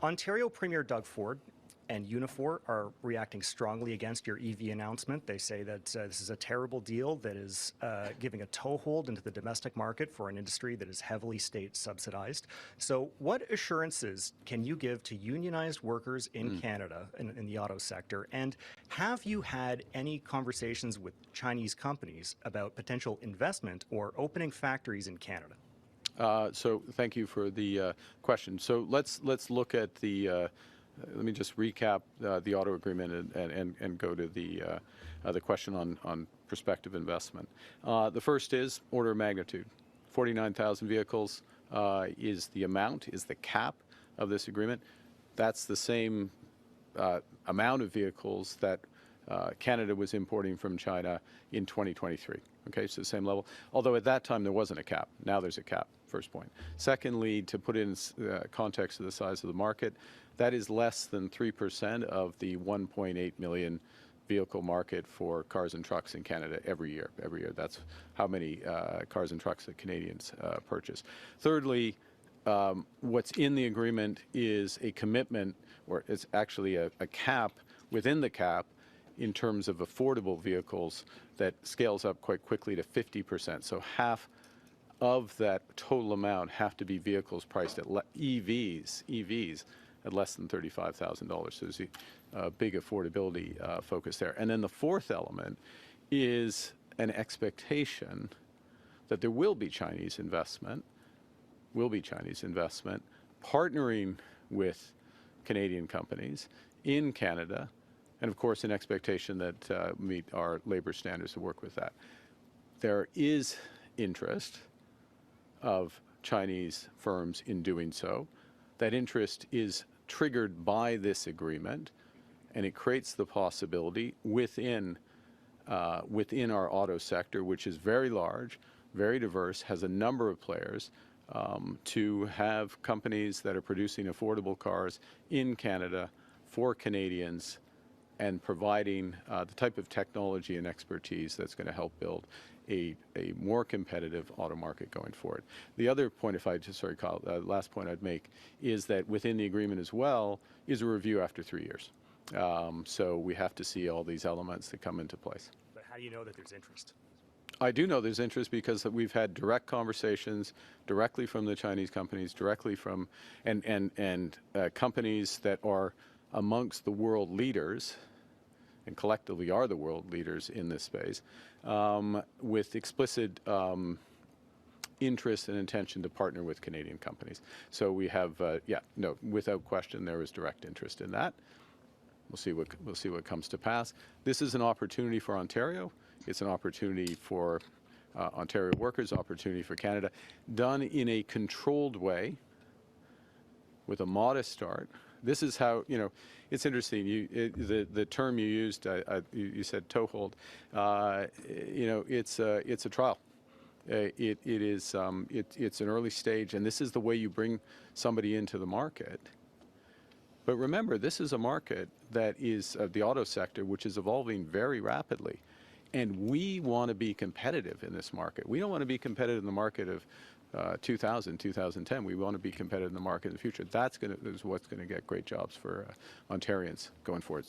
Ontario Premier Doug Ford and Unifor are reacting strongly against your EV announcement. They say that this is a terrible deal that is giving a toehold into the domestic market for an industry that is heavily state subsidized. So what assurances can you give to unionized workers in Canada in the auto sector? And have you had any conversations with Chinese companies about potential investment or opening factories in Canada? So thank you for the question. So let's look at the. Let me just recap the auto agreement and go to the question on prospective investment. The first is order of magnitude. 49,000 vehicles is the cap of this agreement. That's the same amount of vehicles that Canada was importing from China in 2023. Okay, so the same level. Although at that time there wasn't a cap. Now there's a cap. First point. Secondly, to put in context of the size of the market, that is less than 3% of the 1.8 million vehicle market for cars and trucks in Canada every year. Every year, that's how many cars and trucks that Canadians purchase. Thirdly, what's in the agreement is a commitment, or it's actually a cap within the cap in terms of affordable vehicles that scales up quite quickly to 50%. So half of that total amount have to be vehicles priced at EVs at less than $35,000. So there's a big affordability focus there. And then the fourth element is an expectation that there will be Chinese investment, partnering with Canadian companies in Canada, and of course an expectation that meet our labor standards to work with that. There is interest of Chinese firms in doing so. That interest is triggered by this agreement, and it creates the possibility within our auto sector, which is very large, very diverse, has a number of players, to have companies that are producing affordable cars in Canada for Canadians and providing the type of technology and expertise that's going to help build a more competitive auto market going forward. The other point, Kyle, last point I'd make is that within the agreement as well is a review after 3 years. So we have to see all these elements that come into place. But how do you know that there's interest? I do know there's interest because we've had direct conversations directly from the Chinese companies, directly from and companies that are amongst the world leaders, and collectively are the world leaders in this space, with explicit interest and intention to partner with Canadian companies. So we have, without question, there is direct interest in that. We'll see what comes to pass. This is an opportunity for Ontario. It's an opportunity for Ontario workers, opportunity for Canada, done in a controlled way with a modest start. This is how, it's interesting. The term you used, you said toehold. It's a trial. It's an early stage, and this is the way you bring somebody into the market. But remember, this is a market that is the auto sector, which is evolving very rapidly, and we want to be competitive in this market. We don't want to be competitive in the market of 2000, 2010. We want to be competitive in the market in the future. That's what's going to get great jobs for Ontarians going forward.